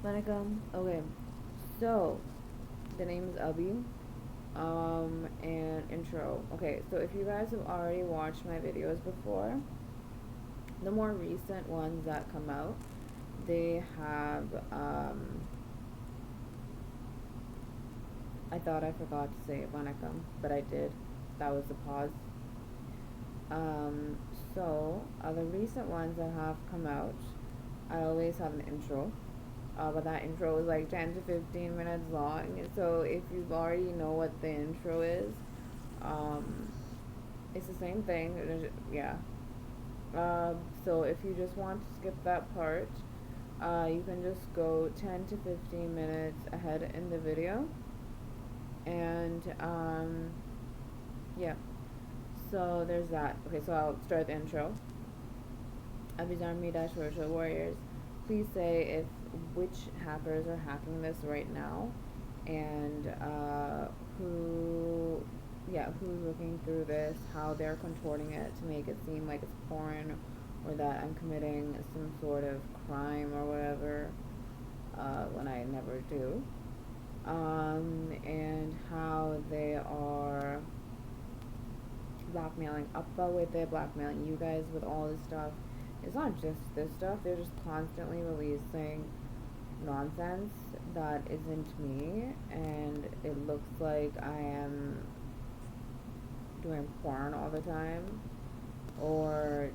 Vanakkam. Okay, so the name is Abhi. And intro. Okay, so if you guys have already watched my videos before, the more recent ones that come out, they have I thought I forgot to say Vanakkam, but I did. That was the pause. Um, the recent ones that have come out, I always have an intro. But that intro is like 10 to 15 minutes long. So if you already know what the intro is, um, it's the same thing. Yeah. So if you just want to skip that part, you can just go 10 to 15 minutes ahead in the video. And yeah. So there's that. Okay, so I'll start the intro. Abhizarmi Virtual Warriors. Please say if which hackers are hacking this right now, and who's looking through this, how they're contorting it to make it seem like it's porn, or that I'm committing some sort of crime or whatever, when I never do. And how they are blackmailing Appa with it, blackmailing you guys with all this stuff. It's not just this stuff, they're just constantly releasing nonsense that isn't me, and it looks like I am doing porn all the time, or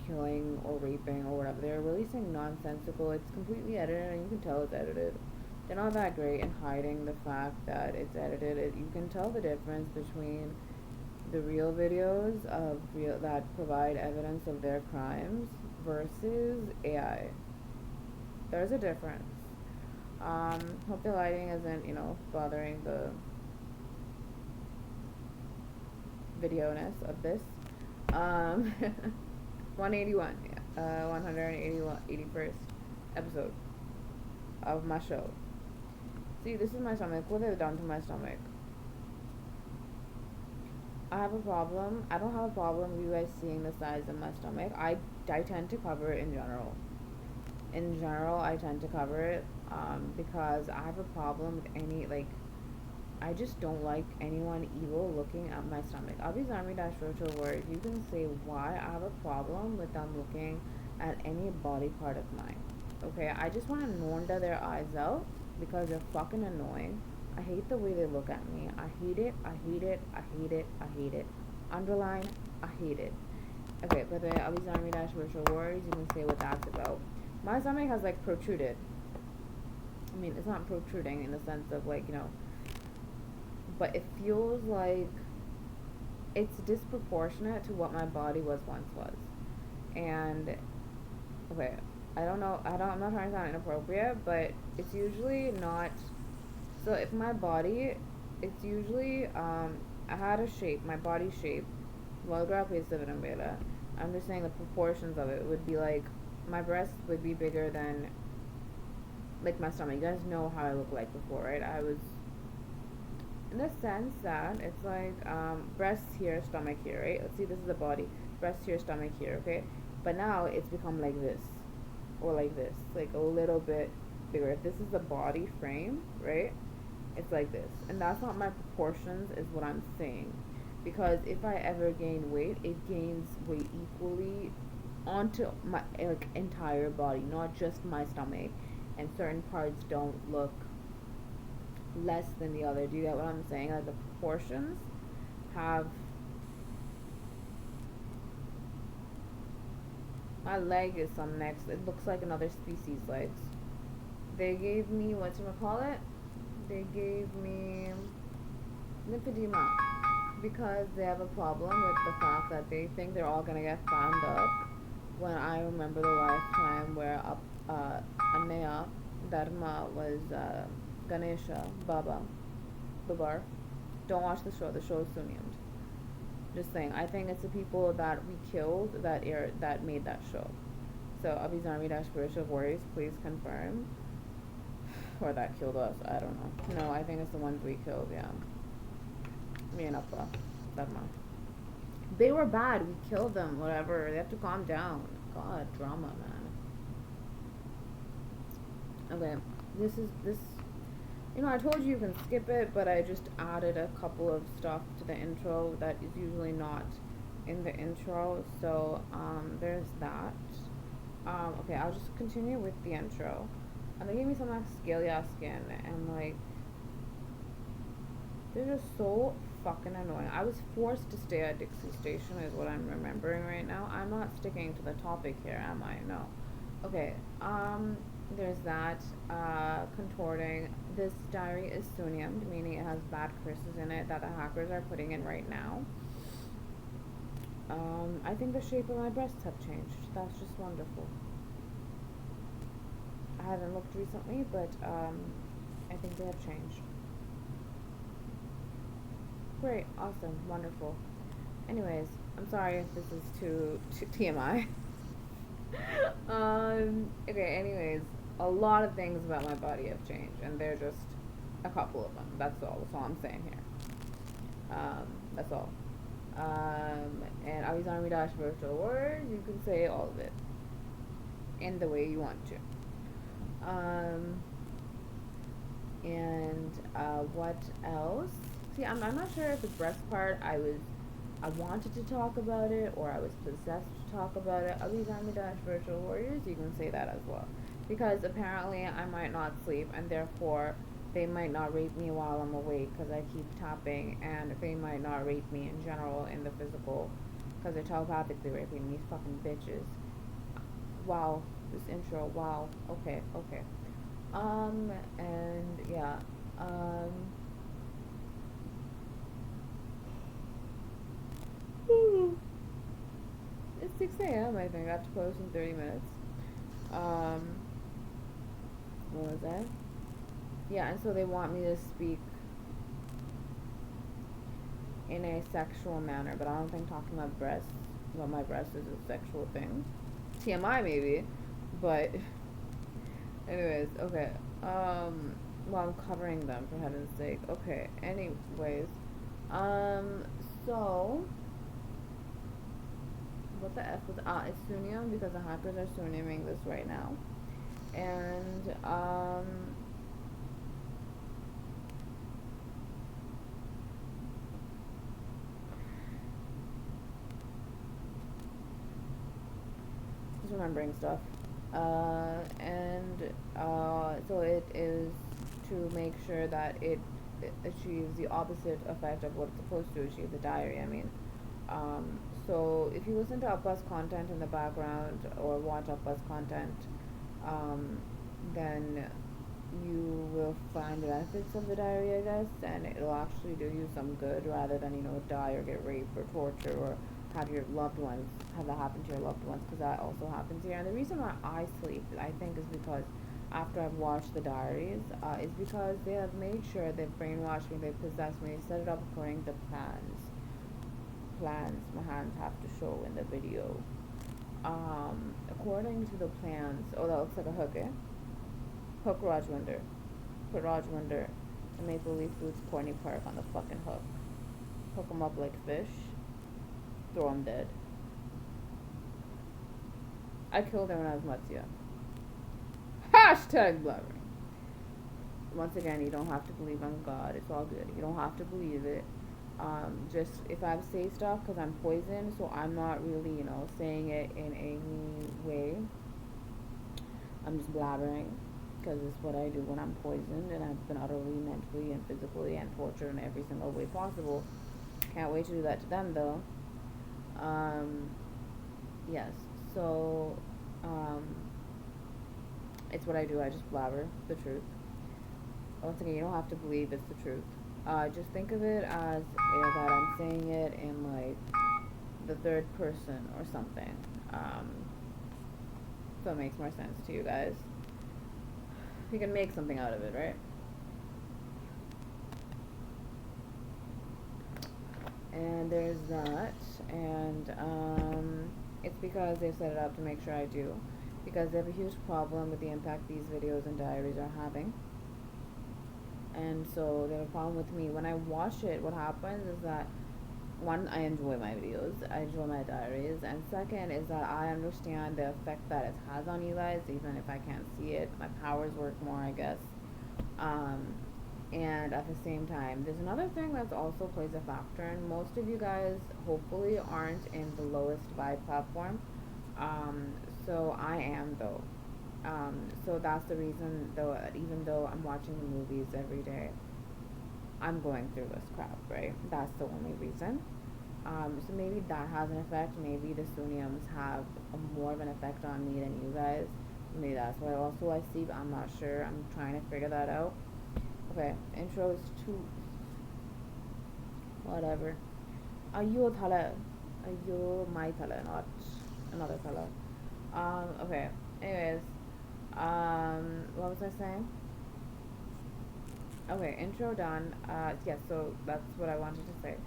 killing or raping or whatever. They're releasing nonsensical, it's completely edited, and you can tell it's edited. They're not that great in hiding the fact that it's edited. You can tell the difference between the real videos of real that provide evidence of their crimes versus AI. There's a difference. Hope the lighting isn't, bothering the video-ness of this. 181, yeah, 181st episode of my show. See, this is my stomach. What have they done to my stomach? I have a problem. I don't have a problem with you guys seeing the size of my stomach. I tend to cover it in general. In general, I tend to cover it because I have a problem with I just don't like anyone evil looking at my stomach. Abhi's Army Dash Virtual Word, you can say why I have a problem with them looking at any body part of mine. Okay, I just want to nornda their eyes out because they're fucking annoying. I hate the way they look at me. I hate it. I hate it. I hate it. I hate it. Underline, I hate it. Okay, by the way, Abhi's Army Dash Virtual Words, you can say what that's about. My stomach has protruded. I mean, it's not protruding in the sense of but it feels like it's disproportionate to what my body once was. And okay, I'm not trying to sound inappropriate, but it's usually not. So if my body, it's usually I had a shape, my body shape. I'm just saying the proportions of it would be like my breasts would be bigger than my stomach. You guys know how I look like before, right? I was in the sense that it's breasts here, stomach here, right? Let's see, this is the body. Breasts here, stomach here, okay? But now it's become like this, or like this, like a little bit bigger. If this is the body frame, right? It's like this. And that's not my proportions, is what I'm saying. Because if I ever gain weight, it gains weight equally onto my entire body, not just my stomach. And certain parts don't look less than the other. Do you get what I'm saying? Like the proportions have. My leg is some next. It looks like another species' legs. They gave me whatchamacallit? They gave me lymphedema because they have a problem with the fact that they think they're all gonna get found up. When I remember the lifetime where Anaya Dharma was Ganesha Baba Babar. Don't watch the show. The show is sunniyamed. Just saying. I think it's the people that we killed that made that show. So Abhi's Army Dash Spiritual Warriors, please confirm. Or that killed us. I don't know. No, I think it's the ones we killed. Yeah. Me and Appa Dharma. They were bad. We killed them. Whatever. They have to calm down. God, drama, man. Okay, this. You know, I told you you can skip it, but I just added a couple of stuff to the intro that is usually not in the intro. So there's that. Okay, I'll just continue with the intro. And they gave me some like scaly ass skin, and like they're just so fucking annoying. I was forced to stay at Dixie Station, is what I'm remembering right now. I'm not sticking to the topic here, am I? No. Okay. There's that. Contorting. This diary is sunniyamed, meaning it has bad curses in it that the hackers are putting in right now. I think the shape of my breasts have changed. That's just wonderful. I haven't looked recently, but I think they have changed. Great, awesome, wonderful. Anyways, I'm sorry if this is too TMI. Okay, anyways, a lot of things about my body have changed, and they're just a couple of them. That's all I'm saying here. That's all. And Avi's Army Dash Virtual Warriors, you can say all of it in the way you want to. What else? See, I'm not sure if the breast part I wanted to talk about it, or I was possessed to talk about it. Avi's Army Dash Virtual Warriors, you can say that as well. Because apparently I might not sleep, and therefore they might not rape me while I'm awake because I keep tapping, and they might not rape me in general in the physical because they're telepathically raping these fucking bitches. Wow, this intro, wow. Okay. And yeah, it's 6 a.m. I think. I have to post in 30 minutes. What was that? Yeah, and so they want me to speak in a sexual manner, but I don't think talking about my breasts is a sexual thing. TMI maybe, but anyways, okay. Well, I'm covering them for heaven's sake. Okay. Anyways, so what the F was it's sunniyamed because the hackers are sunniyaming this right now, and just remembering stuff. So it is to make sure that it achieves the opposite effect of what it's supposed to achieve, the diary, I mean. So if you listen to Appa's content in the background or watch Appa's content, then you will find the benefits of the diary, I guess, and it'll actually do you some good rather than, die or get raped or torture or have your loved ones, have that happen to your loved ones, because that also happens here. And the reason why I sleep, I think, is because after I've watched the diaries, is because they have made sure they've brainwashed me, they've possessed me, set it up according to plans my hands have to show in the video. According to the plans, that looks like a hook, eh? Hook Rajwinder. Put Rajwinder and Maple Leaf Foods Corny Park on the fucking hook. Hook 'em up like fish. Throw 'em dead. I killed him when I was Matsya. Hashtag blabbering. Once again, you don't have to believe on God. It's all good. You don't have to believe it. Just if I say stuff, because I'm poisoned, so I'm not really, saying it in any way. I'm just blabbering, because it's what I do when I'm poisoned, and I've been utterly mentally and physically and tortured in every single way possible. Can't wait to do that to them, though. Yes, so, it's what I do. I just blabber the truth. Once again, you don't have to believe it's the truth. Just think of it as that I'm saying it in like the third person or something. So it makes more sense to you guys. You can make something out of it, right? And there's that, and it's because they've set it up to make sure I do, because they have a huge problem with the impact these videos and diaries are having. And so they have a problem with me. When I watch it, what happens is that one, I enjoy my videos, I enjoy my diaries, and second is that I understand the effect that it has on you guys, even if I can't see it. My powers work more, I guess. Um, and at the same time, there's another thing that also plays a factor, and most of you guys hopefully aren't in the lowest vibe platform. Um, so I am though. So that's the reason though, even though I'm watching the movies every day, I'm going through this crap, right? That's the only reason. So maybe that has an effect. Maybe the sunniyames have more of an effect on me than you guys. Maybe that's why also I sleep. I'm not sure. I'm trying to figure that out. Okay, intro is two. Whatever. Ayo thala. Ayo my thala, not another thala. Okay. Anyways, what was I saying? Okay, intro done. Yes, so that's what I wanted to say.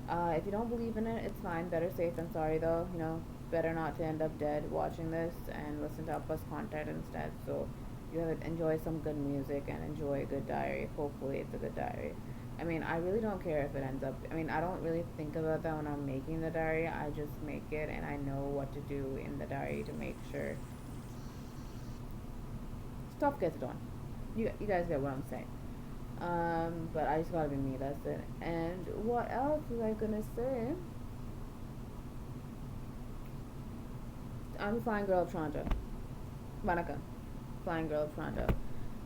If you don't believe in it, it's fine. Better safe than sorry, though. You know, better not to end up dead watching this and listen to Appa's content instead. So you have enjoy some good music and enjoy a good diary. Hopefully, it's a good diary. I mean, I really don't care if it ends up. I mean, I don't really think about that when I'm making the diary. I just make it, and I know what to do in the diary to make sure stuff gets done. You guys get what I'm saying. But I just gotta be me, that's it. And what else was I gonna say? I'm a flying girl of Toronto. Monica. Flying girl of Toronto.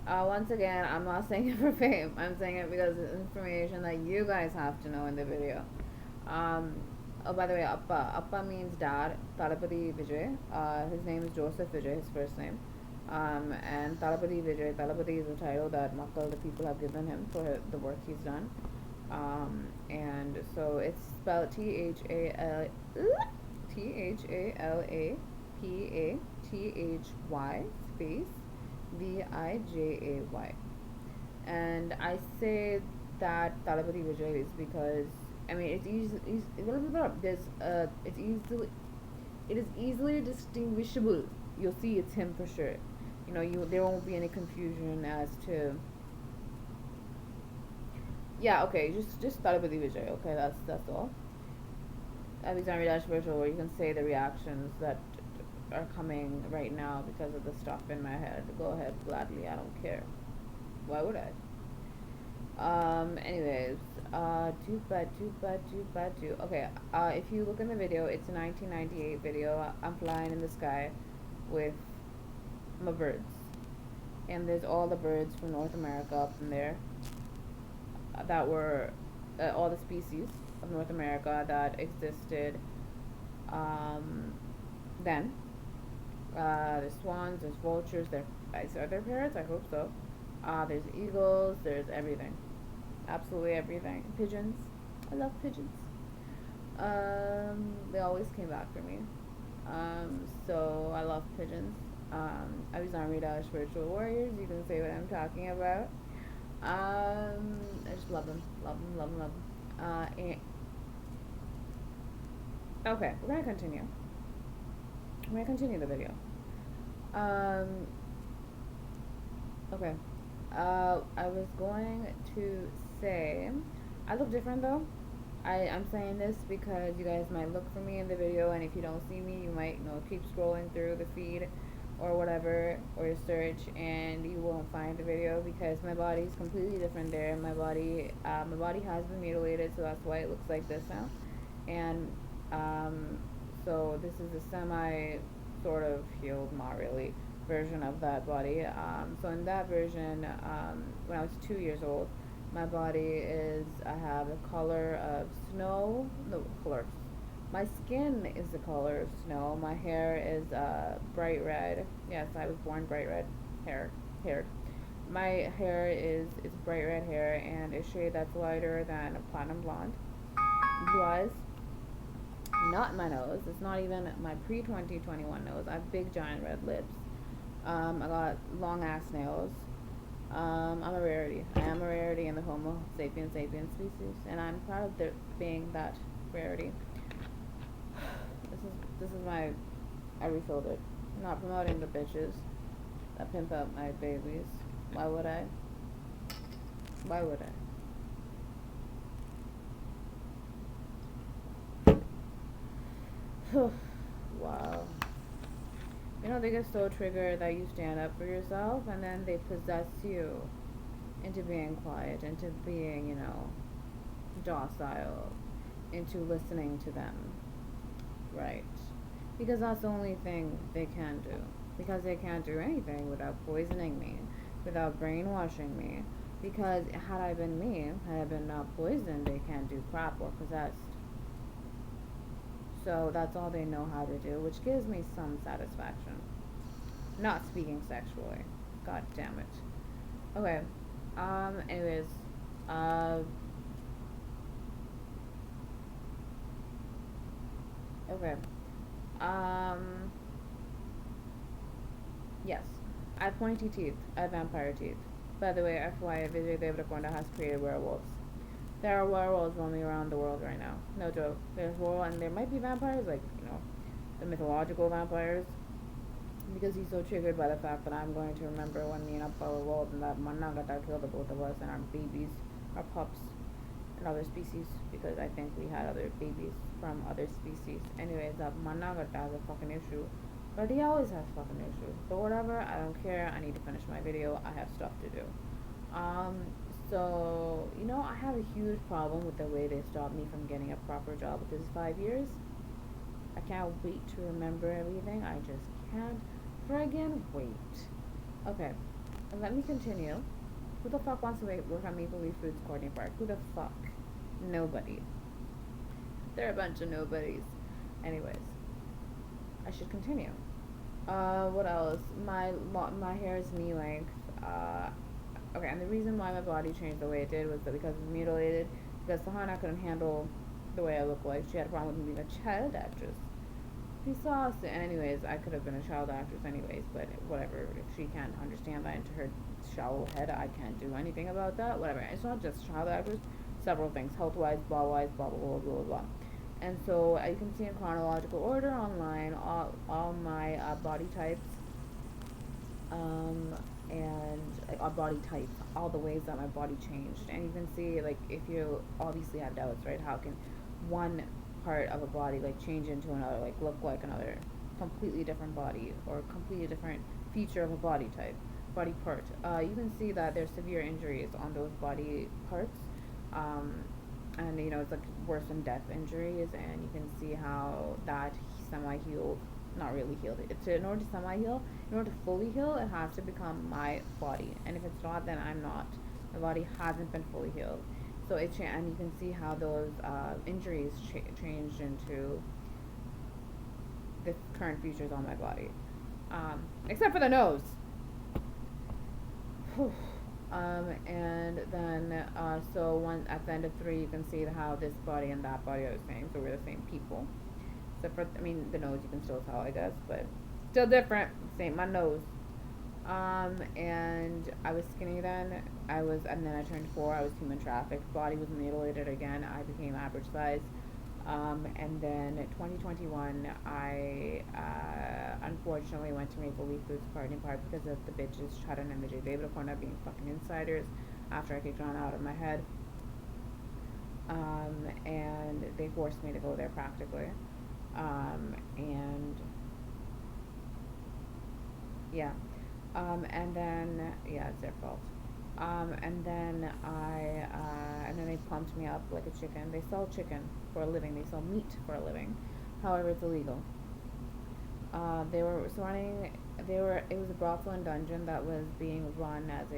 Once again, I'm not saying it for fame. I'm saying it because it's information that you guys have to know in the video. Oh, by the way, Appa. Appa means dad. Talapati Vijay. His name is Joseph Vijay, his first name. And Talapati Vijay. Talapati is a title that Makkal, the people, have given him for the work he's done. And so it's spelled Thalapathy space Vijay. And I say that Talapati Vijay is because I mean it's it is easily distinguishable. You'll see it's him for sure. You know, there won't be any confusion as to. Yeah, okay, just Talapati Vijay. Okay, that's all. Abhizami Dash Virtual, where you can say the reactions that are coming right now because of the stuff in my head. Go ahead, gladly. I don't care. Why would I? Anyways, too bad. Okay, if you look in the video, it's a 1998 video. I'm flying in the sky with my birds. And there's all the birds from North America up in there that were all the species of North America that existed then. There's swans, there's vultures, are there parrots? I hope so. There's eagles, there's everything. Absolutely everything. Pigeons. I love pigeons. They always came back for me. So I love pigeons. I was on Redash Virtual Warriors. You can say what I'm talking about. I just love them. Love them. Okay, we're gonna continue. I'm gonna continue the video. Okay. I was going to say, I look different though. I'm saying this because you guys might look for me in the video, and if you don't see me, you might, keep scrolling through the feed or whatever, or your search, and you won't find the video because my body is completely different there. My body has been mutilated, so that's why it looks like this now. And so this is a semi sort of healed, not really, version of that body. So in that version, when I was 2 years old, my body I have the color of snow. No, color. My skin is the color of snow. My hair is bright red. Yes, I was born bright red haired. My hair is bright red hair and a shade that's lighter than a platinum blonde. Blue eyes. Not my nose. It's not even my pre-2021 nose. I have big giant red lips. I got long ass nails. I'm a rarity. I am a rarity in the Homo sapiens species, and I'm proud of being that rarity. This is my. I refilled it. I'm not promoting the bitches that pimp out my babies. Why would I? Wow. You know, they get so triggered that you stand up for yourself and then they possess you into being quiet, into being, docile, into listening to them. Right. Because that's the only thing they can do. Because they can't do anything without poisoning me, without brainwashing me. Because had I been me, had I been not poisoned, they can't do crap or possessed. So that's all they know how to do, which gives me some satisfaction. Not speaking sexually. God damn it. Okay. Anyways. Uh. Okay. Um. Yes. I have pointy teeth. I have vampire teeth. By the way, FYI, Vijay Devrakonda has created werewolves. There are werewolves roaming around the world right now. No joke. There's werewolves, and there might be vampires, like, the mythological vampires. Because he's so triggered by the fact that I'm going to remember when me and Appa were wolves and that Manangata killed the both of us and our babies, our pups, and other species. Because I think we had other babies from other species. Anyways, that Manangata has a fucking issue. But he always has fucking issues. But whatever, I don't care. I need to finish my video. I have stuff to do. So, I have a huge problem with the way they stopped me from getting a proper job with this 5 years. I can't wait to remember everything. I just can't friggin' wait. Okay, let me continue. Who the fuck wants to work on Maple Leaf Foods Courtney Park? Who the fuck? Nobody. They're a bunch of nobodies. Anyways, I should continue. What else? My hair is knee length. Okay, and the reason why my body changed the way it did was that because it was mutilated, because Sahana couldn't handle the way I look like. She had a problem with me being a child actress. He saw us, and anyways, I could have been a child actress anyways, but whatever. If she can't understand that into her shallow head, I can't do anything about that. Whatever. It's not just child actress. Several things, health-wise, blah-wise, blah, blah, blah, blah, blah. And so you can see in chronological order online all my body types, and body types, all the ways that my body changed. And you can see, like, if you obviously have doubts, right? How can one part of a body change into another, look like another completely different body or completely different feature of a body type, body part? You can see that there's severe injuries on those body parts, and it's like worse than death injuries, and you can see how that semi-healed, not really healed. In order to semi-heal, in order to fully heal, it has to become my body, and if it's not, then I'm not. My body hasn't been fully healed. So and you can see how those injuries changed into the current features on my body, except for the nose. And then so at the end of 3, you can see how this body and that body are the same. So we're the same people, except for the nose you can still tell, I guess, but still different. Same, my nose. And I was skinny then. And then I turned 4. I was human trafficked. Body was mutilated again. I became average size. And then 2021, I unfortunately went to Maple Leaf Foods Party Park because of the bitches Charan and Vijay Devrakonda being fucking insiders after I kicked on out of my head. And they forced me to go there practically. And yeah. And then, yeah, it's their fault. And then and then they pumped me up like a chicken. They sell chicken for a living. They sell meat for a living. However, it's illegal. It was a brothel and dungeon that was being run as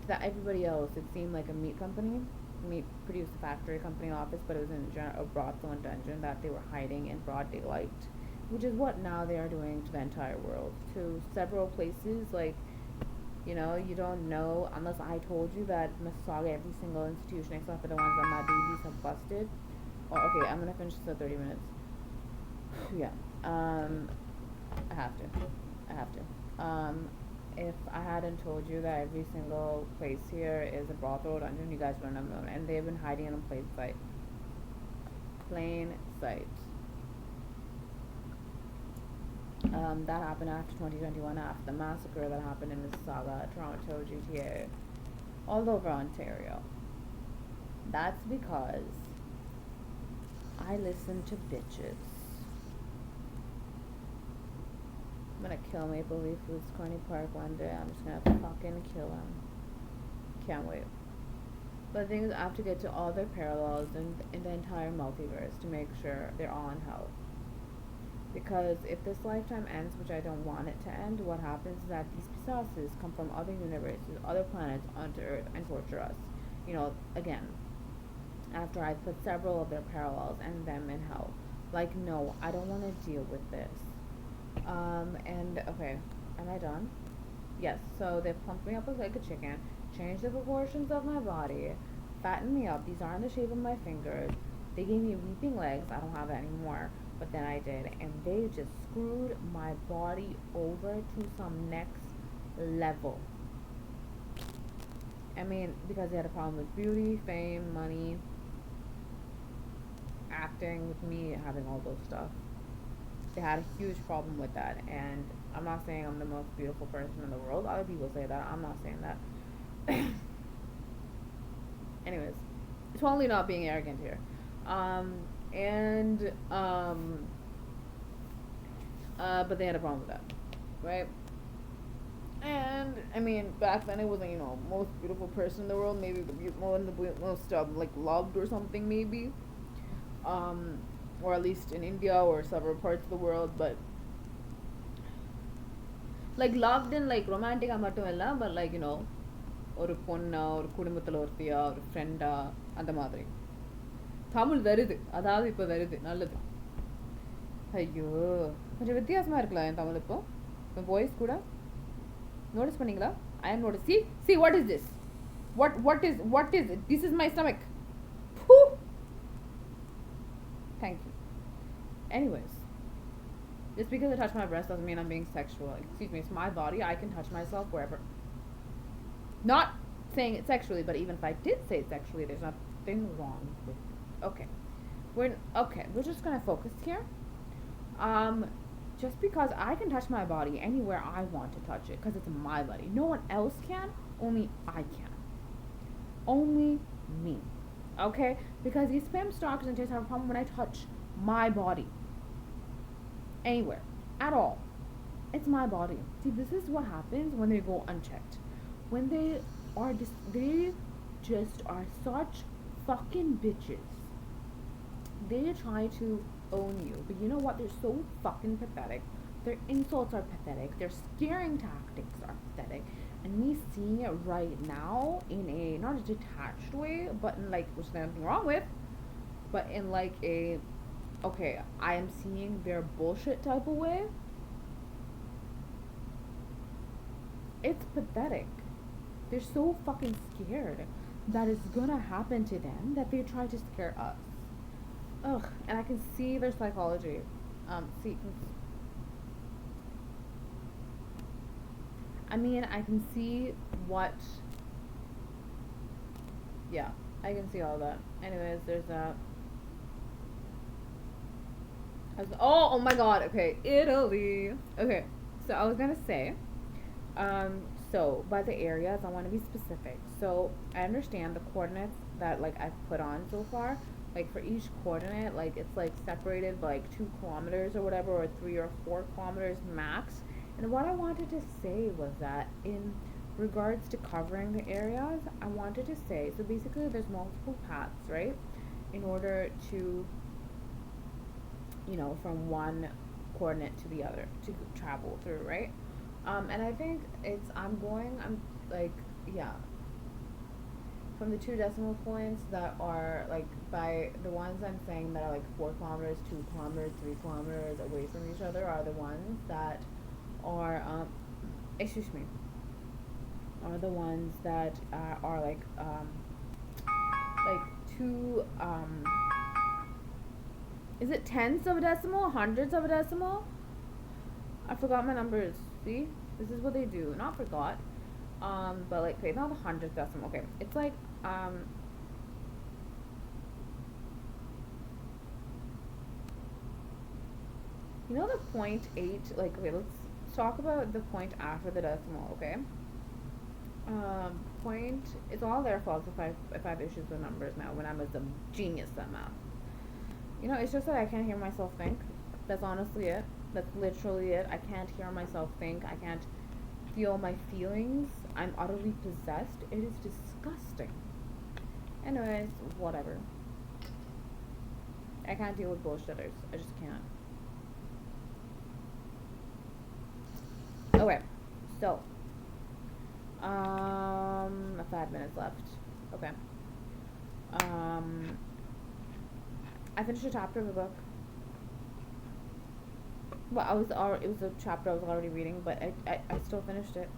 that everybody else, it seemed like a meat company, meat produced factory company office, but it was in a brothel and dungeon that they were hiding in broad daylight. Which is what now they are doing to the entire world, to several places. You don't know unless I told you that Mississauga, every single institution except for the ones that my babies have busted. Oh, okay, I'm gonna finish this at 30 minutes. Yeah, I have to. If I hadn't told you that every single place here is a brothel dungeon, you guys wouldn't have known. And they've been hiding in plain sight. Plain sight. That happened after 2021, after the massacre that happened in Mississauga, Toronto, GTA, all over Ontario. That's because I listen to bitches. I'm gonna kill Maple Leaf Foods Corny Park one day. I'm just gonna fucking kill him. Can't wait. But the thing is, I have to get to all their parallels in the entire multiverse to make sure they're all in hell. Because if this lifetime ends, which I don't want it to end, what happens is that these pisasas come from other universes, other planets onto Earth and torture us. You know, again, after I put several of their parallels and them in hell. Like, no, I don't want to deal with this. And, okay, am I done? Yes, so they pumped me up like a chicken, changed the proportions of my body, fattened me up. These aren't the shape of my fingers. They gave me weeping legs. I don't have that anymore. But then I did. And they just screwed my body over to some next level. I mean, because they had a problem with beauty, fame, money, acting, with me having all those stuff. They had a huge problem with that. And I'm not saying I'm the most beautiful person in the world. Other people say that. I'm not saying that. Anyways, totally not being arrogant here. But they had a problem with that, right? And I mean, back then it wasn't, most beautiful person in the world, maybe the most like loved or something, maybe, or at least in India or several parts of the world, but like loved in like romantic மட்டும் இல்ல, but like ஒரு பொண்ணா, ஒரு குடும்பத்துல ஒருத்தியா, ஒரு ஃப்ரெண்டா, அந்த மாதிரி. தமிழ் வருது, அதாவது இப்போ வருது, நல்லது. ஐயோ, கொஞ்சம் வித்தியாசமா இருக்கலாம் என் தமிழ் இப்போ வாய்ஸ் கூட. நோட்டீஸ் பண்ணீங்களா? I am noticing. See, what is this? What is it? This is my stomach. Whew. Thank you. Anyways, just because I touch my breast doesn't mean I'm being sexual. Excuse me, it's my body. I can touch myself wherever. Not saying it sexually, but even if I did say it sexually, there's nothing wrong with it. Okay. We're just gonna focus here. Just because I can touch my body anywhere I want to touch it, because it's my body. No one else can, only I can. Only me. Okay? Because these pimps, stalkers, and just have a problem when I touch my body. Anywhere. At all. It's my body. See, this is what happens when they go unchecked. When they just are such fucking bitches. They try to own you, but you know what? They're so fucking pathetic. Their insults are pathetic. Their scaring tactics are pathetic. And me seeing it right now in a not a detached way, but in like, which there's nothing wrong with, but in like a, okay, I am seeing their bullshit type of way. It's pathetic. They're so fucking scared that it's gonna happen to them that they try to scare us. Ugh, and I can see their psychology. I can see what. Yeah, I can see all that. Anyways, there's that. Oh my god. Okay, Italy. Okay, so I was gonna say, so by the areas, I want to be specific. So I understand the coordinates that like I've put on so far. Like for each coordinate, like it's like separated by like 2 kilometers or whatever, or 3 or 4 kilometers max. And what I wanted to say was that in regards to covering the areas, I wanted to say, so basically there's multiple paths, right? In order to, from one coordinate to the other to travel through, right? And I think from the 2 decimal points that are like by the ones I'm saying that are like 4 kilometers, 2 kilometers, 3 kilometers away from each other are the ones that are are the ones that are like 2 is it tenths of a decimal, hundreds of a decimal? I forgot my numbers. See, this is what they do. Not forgot. But like, okay, not the 100th decimal. Okay, it's like the 0.8. Like, okay, let's talk about the point after the decimal. Okay. Point. It's all their fault if I have issues with numbers now. When I'm a genius at math. You know, it's just that I can't hear myself think. That's honestly it. That's literally it. I can't hear myself think. I can't feel my feelings. I'm utterly possessed. It is disgusting. Anyways, whatever. I can't deal with bullshitters. I just can't. Okay, so 5 minutes left. Okay. I finished a chapter of a book. Well, it was a chapter I was already reading, but I still finished it.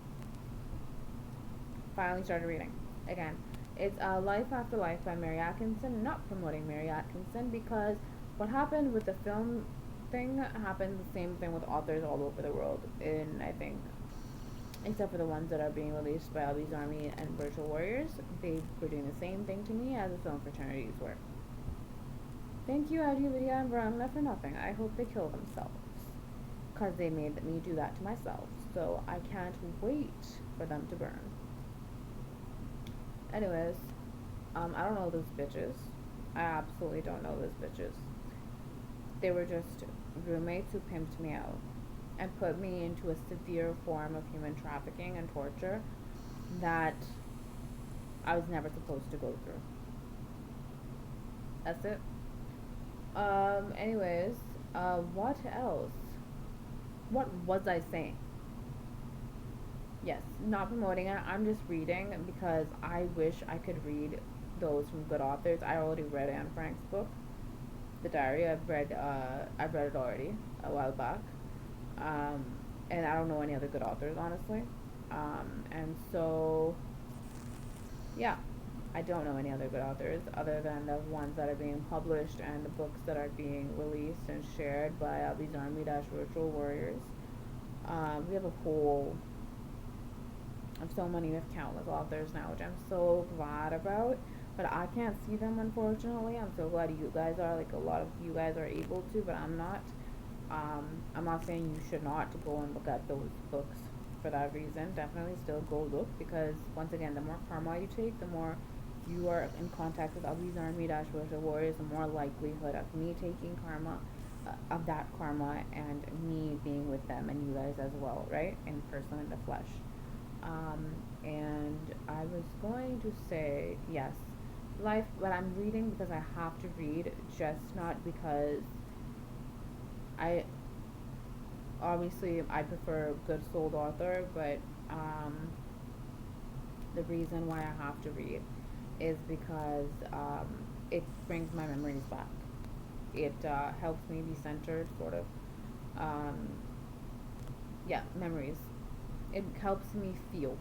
Finally started reading again. It's Life After Life by Mary Atkinson. Not promoting Mary Atkinson, because what happened with the film thing happened the same thing with authors all over the world. In I think, except for the ones that are being released by Albie's Army and Virtual Warriors, they were doing the same thing to me as the film fraternities were. Thank you, Lydia and Verona, for nothing. I hope they kill themselves, because they made me do that to myself. So I can't wait for them to burn. Anyways, I don't know those bitches. I absolutely don't know those bitches. They were just roommates who pimped me out and put me into a severe form of human trafficking and torture that I was never supposed to go through. That's it. Anyways, what else? What was I saying? Yes, not promoting it. I'm just reading because I wish I could read those from good authors. I already read Anne Frank's book, The Diary. I've read it already a while back. And I don't know any other good authors, honestly. And so, yeah, I don't know any other good authors other than the ones that are being published and the books that are being released and shared by Albie's Army Virtual Warriors. We have a pool of so many, of countless authors now, which I'm so glad about. But I can't see them, unfortunately. I'm so glad you guys are, like, a lot of you guys are able to, but I'm not. I'm not saying you should not to go and look at those books for that reason. Definitely still go look, because once again, the more karma you take, the more you are in contact with Albie's Army Virtual Warriors, the more likelihood of me taking karma, of that karma, and me being with them and you guys as well, right? In person, in the flesh. And I was going to say, yes, life, but I'm reading because I have to read, just not because I prefer a good souled author, but the reason why I have to read is because it brings my memories back. It helps me be centered, sort of. Memories. It helps me feel,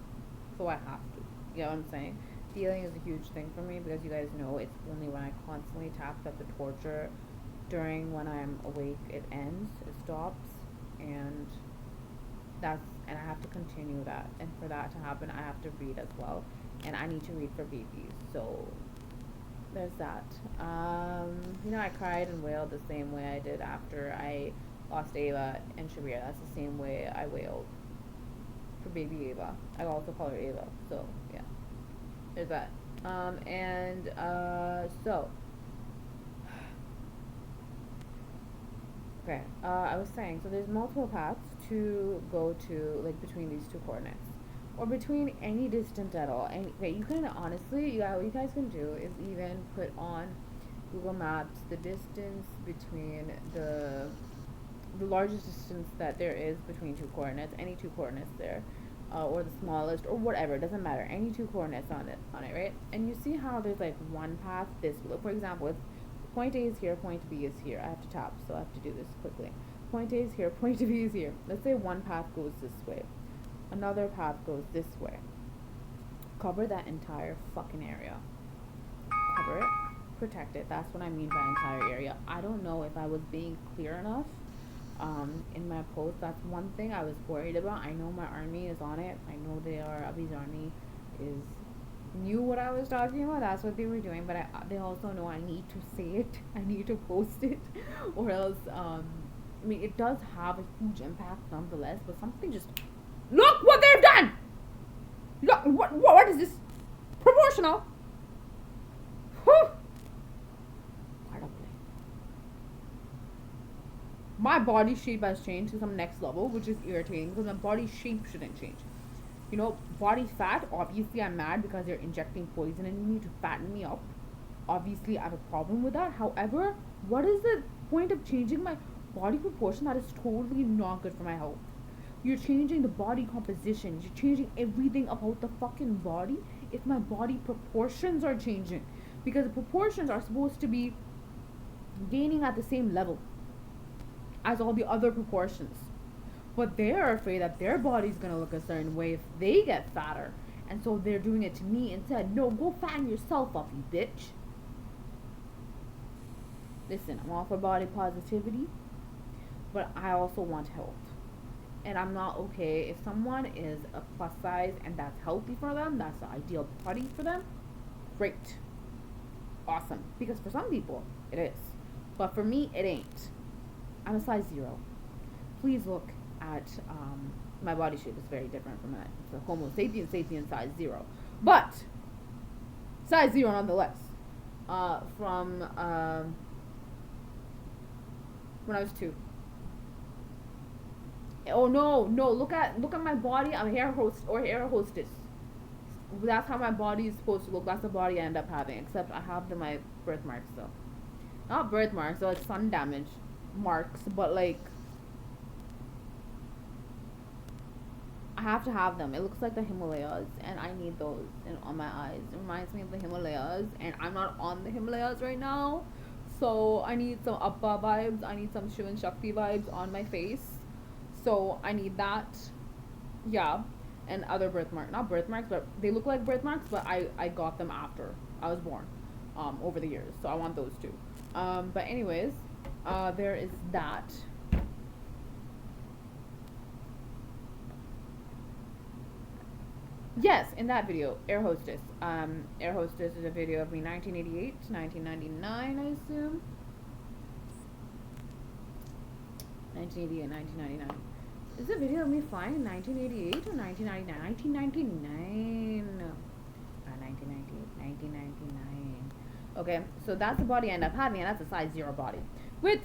so I have to. You know what I'm saying? Feeling is a huge thing for me, because you guys know it's only when I constantly tap that the torture during when I'm awake, it ends, it stops, and I have to continue that. And for that to happen, I have to read as well, and I need to read for babies. So there's that. I cried and wailed the same way I did after I lost Ava and Shabir. That's the same way I wailed for baby Ava. I also call her Ava. So yeah, there's that. So okay. I was saying, so there's multiple paths to go to, like, between these two coordinates, or between any distance at all. And you can honestly, what you guys can do is even put on Google Maps the distance between the largest distance that there is between two coordinates, any two coordinates there, or the smallest, or whatever, it doesn't matter, any two coordinates on it, right? And you see how there's like one path, for example, if point A is here, point B is here, I have to tap, so I have to do this quickly. Point A is here, point B is here. Let's say one path goes this way, another path goes this way. Cover that entire fucking area. Cover it, protect it. That's what I mean by entire area. I don't know if I was being clear enough in my post. That's one thing I was worried about. I know my army is on it. I know Abi's army knew what I was talking about. That's what they were doing. But they also know I need to say it. I need to post it, or else. It does have a huge impact nonetheless. But something just look what they've done. Look what is this? Proportional. Whew. my body shape has changed to some next level, which is irritating because my body shape shouldn't change. You know, body fat, obviously I'm mad because they're injecting poison in me to fatten me up. Obviously I have a problem with that. However, what is the point of changing my body proportion? That is totally not good for my health. You're changing the body composition. You're changing everything about the fucking body if my body proportions are changing. Because the proportions are supposed to be gaining at the same level as all the other proportions. But they're afraid that their body's gonna look a certain way if they get fatter. And so they're doing it to me instead. No, go fatten yourself up, you bitch. Listen, I'm all for body positivity, but I also want health. And I'm not okay if someone is a plus size and that's healthy for them, that's the ideal body for them. Great. Awesome. Because for some people, it is. But for me, it ain't. I'm a size 0. Please look at my body shape is very different from that. It's a Homo sapien size 0. But size 0 nonetheless. From when I was 2. Oh no, look at my body. I'm a hair hostess. That's how my body is supposed to look. That's the body I end up having. Except I have my birthmarks though. Not birthmarks, though, it's sun damage marks, but like I have to have them. It looks like the Himalayas, and I need those on my eyes. It reminds me of the Himalayas, and I'm not on the Himalayas right now, so I need some Appa vibes. I need some Shiv and Shakti vibes on my face. So I need that. Yeah. And other birthmarks. Not birthmarks, but they look like birthmarks, but I got them after I was born. Over the years. So I want those too. But anyways, there is that. Yes, in that video, Air Hostess. Air Hostess is a video of me 1988 to 1999, I assume. 1988, 1999. Is a video of me flying in 1988 or 1999? 1999. 1999. Okay, so that's the body I end up having, and that's a size 0 body. With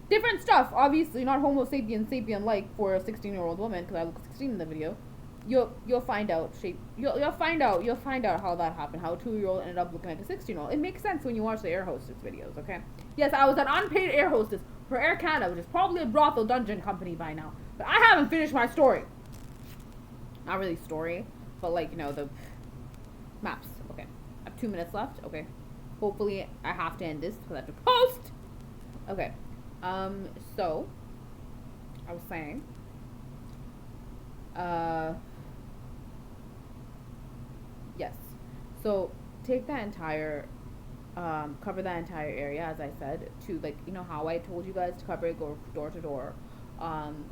different stuff, obviously, not Homo sapien like for a 16-year-old woman, because I look 16 in the video. You'll find out shape. You'll find out how that happened. How a 2-year-old ended up looking like a 16-year-old. It makes sense when you watch the Air Hostess videos. Okay. Yes, I was an unpaid air hostess for Air Canada, which is probably a brothel dungeon company by now. But I haven't finished my story. Not really story, but like, you know, the maps. Okay. I have 2 minutes left. Okay. Hopefully I have to end this because I have to post. Okay. So I was saying, yes. So take that entire cover that entire area, as I said, to, like, you know how I told you guys to cover it, go door to door,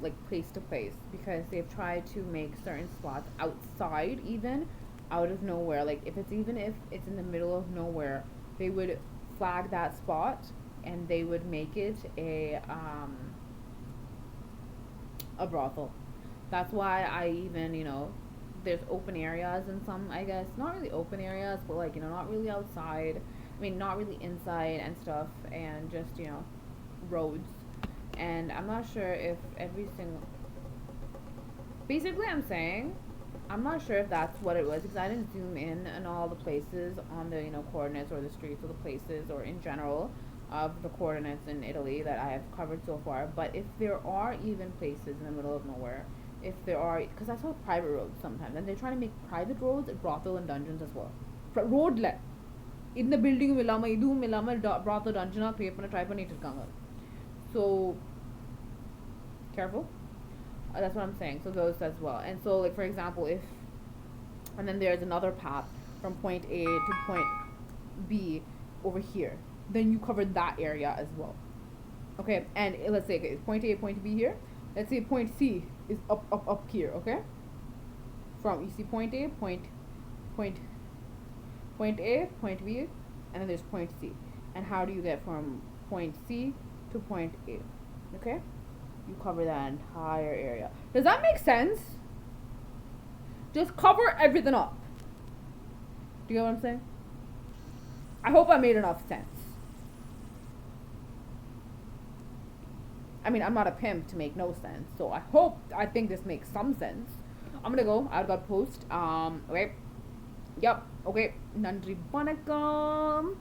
like place to place, because they've tried to make certain spots outside, even out of nowhere. Like if it's in the middle of nowhere, they would flag that spot and they would make it a brothel. That's why I even, you know, there's open areas in some, I guess, not really open areas, but like, you know, not really outside. I mean, not really inside and stuff, and just, you know, roads. And I'm not sure if every single, basically I'm saying, I'm not sure if that's what it was, because I didn't zoom in on all the places on the, you know, coordinates or the streets or the places or in general of the coordinates in Italy that I have covered so far. But if there are even places in the middle of nowhere, if there are, because I saw private roads sometimes, and they're trying to make private roads brothel and dungeons as well. Roadlet. In the building இல்லாம இதுவும் இல்லாம brothel dungeon create பண்ண try பண்ணிட்டு இருக்காங்க. So careful. That's what I'm saying. So those as well. And so, like, for example, if, and then there's another path from point A to point B over here, then you cover that area as well. Okay, and let's say, okay, point A, point B here. Let's say point C is up here. Okay, from, you see point A, point A, point B, and then there's point C. And how do you get from point C to point A? Okay, you cover that entire area. Does that make sense? Just cover everything up. Do you get what I'm saying? I hope I made enough sense. I mean, I'm not a pimp to make no sense. So I think this makes some sense. I'm gonna go. I've got post. Okay. Yep. Okay. Nandri Banakam.